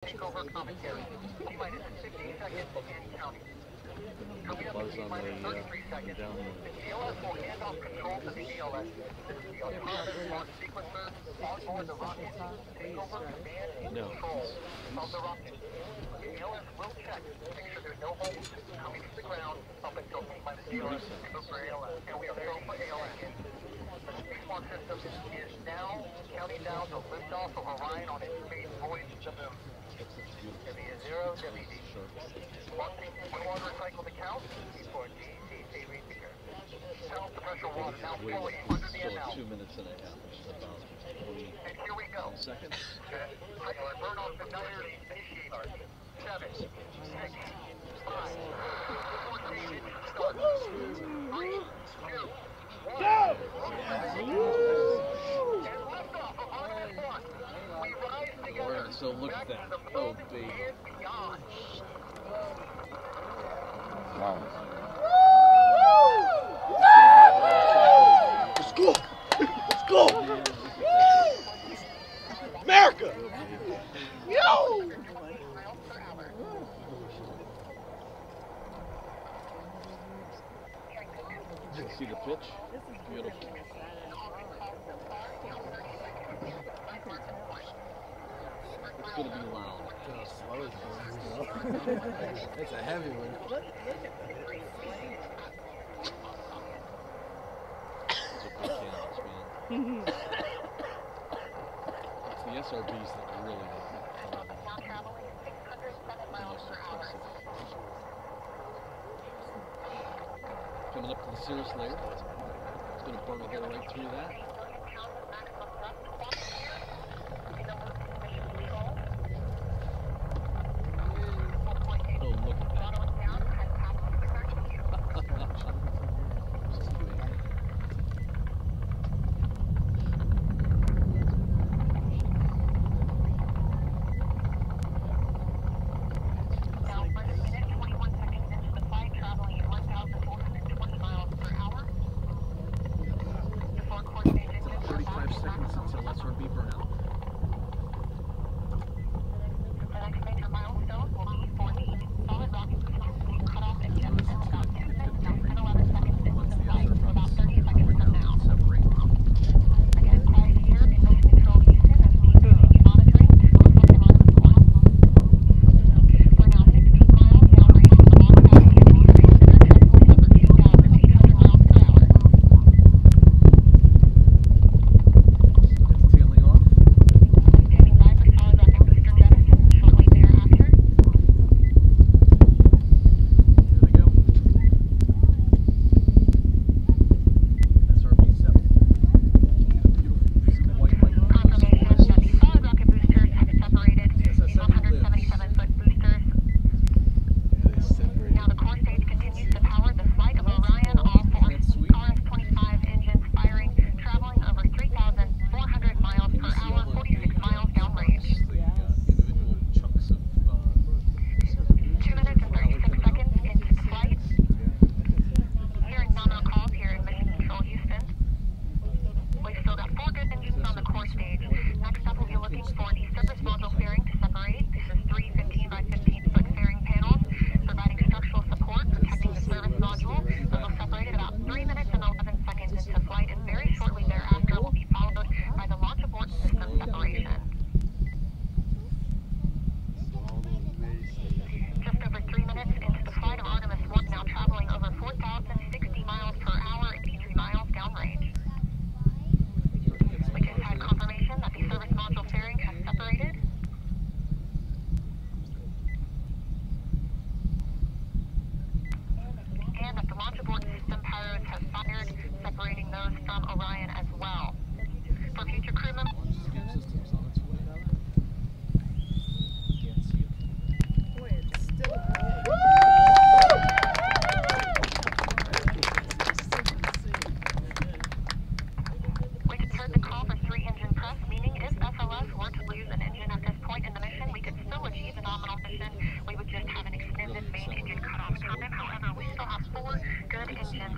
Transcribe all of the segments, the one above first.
Takeover commentary. T-minus 15 seconds and counting. Coming up in T-minus 33 seconds, the SLS will hand off control to the SLS. This is the autonomous launch sequencer on board the rocket to take over command and control of the rocket. The SLS will check to make sure there's no holes coming to the ground up until T-minus 0 for ALS. And we are go for ALS. The space launch system is now counting down to liftoff of Orion on its space voyage to the moon. W0, WD. Launching water cycle to count before GTC repeater. Self the pressure water now fully under the ML. 2 minutes and a half, which is about 40 and here we go. Seconds. Burn off the numbers. Initiate. 7, 6, 5, 4 stages. Start. 3, 2, 1. Go! And liftoff of Artemis 1. We rise together. So look at that. Oh, baby. Wow. Let's go! Let's go! America! Yo! You can see the pitch. Beautiful. It's going to be loud. That's a heavy one. Those are big cannons, man. It's the SRBs that really the most impressive. Coming up to the Cirrus layer. It's going to burn a hole right through that.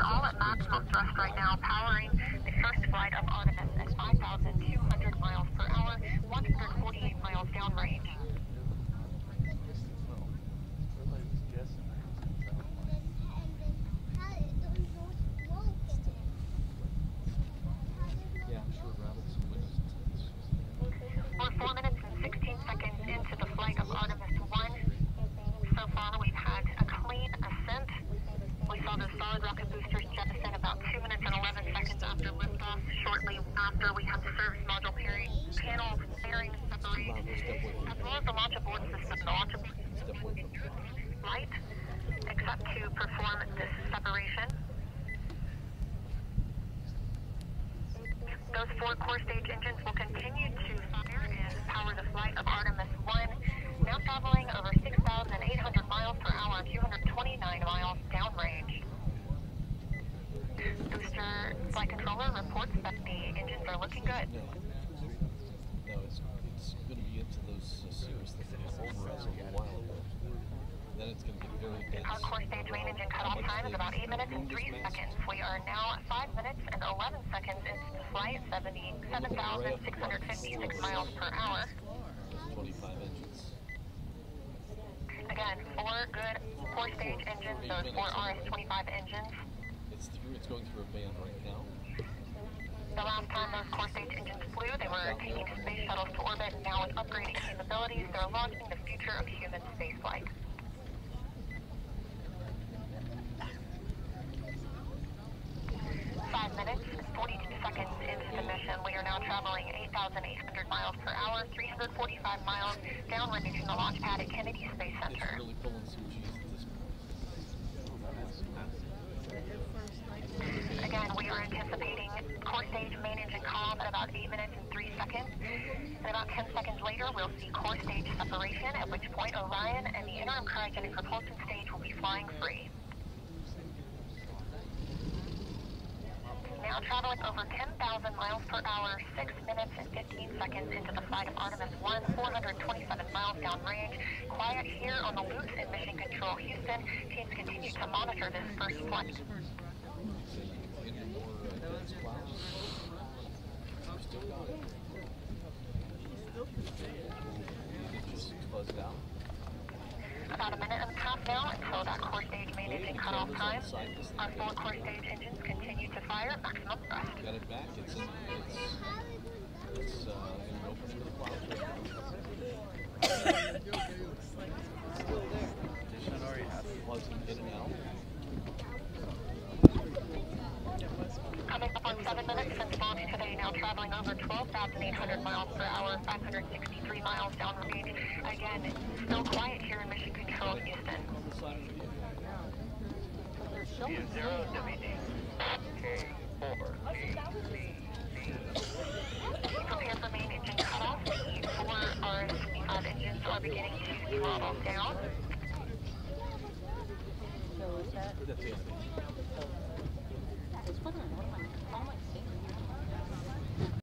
All at maximum thrust right now, powering the first flight of Artemis at 5,200 miles per hour, 148 miles downrange. 4 minutes and 16 seconds into the flight of Artemis 1. So far, we've had a clean ascent. We saw the solid rocket boosters jettison about 2 minutes and 11 seconds after liftoff. Shortly after, we have the service module panel bearing separate, as well as the launch abort system. The launch abort system flight, except to perform this separation. Those 4 core stage engines will continue to fire and power the flight of Artemis 1, now traveling over 6,800 miles per hour, 229 miles downrange. Booster flight controller reports that the engines are looking good. No, it's going to be into those series that they have over us a little while ago. Then it's going to get very dense. Our core stage main engine cutoff time is about 8 minutes and 3 seconds. We are now 5 minutes and 11 seconds into the flight, 77,656 miles per hour. 25 engines. Again, 4 good core stage engines, those 4 RS-25 engines. It's going through a band right now. The last time those core stage engines flew, they were taking space shuttles to orbit, and now with upgraded capabilities, they're launching the future of human spaceflight. Minutes, 42 seconds into the mission. We are now traveling 8,800 miles per hour, 345 miles downrange from the launch pad at Kennedy Space Center. It's really pulling some G's at this point. Again, we are anticipating core stage main engine calm at about 8 minutes and 3 seconds. And about 10 seconds later, we'll see core stage separation, at which point Orion and the interim cryogenic propulsion stage will be flying free. Now traveling over 10,000 miles per hour, 6 minutes and 15 seconds into the flight of Artemis 1, 427 miles downrange. Quiet here on the loops in Mission Control Houston. Teams continue to monitor this first flight. Still got it. Just buzzed out. About a minute and a half now until that core stage main engine cutoff time. Our 4 core stage engines continue to fire at maximum thrust. Got it back. It's in open into the clouds right now. Plugging in and out. Coming up on 7 minutes since launch today, now traveling over 12,800 miles per hour, 563 miles downrange. Again, still quiet here in Mission Control Houston. Prepare for main engine cutoff. The 4 RS-25 engines are beginning to throttle down. That's the end of it.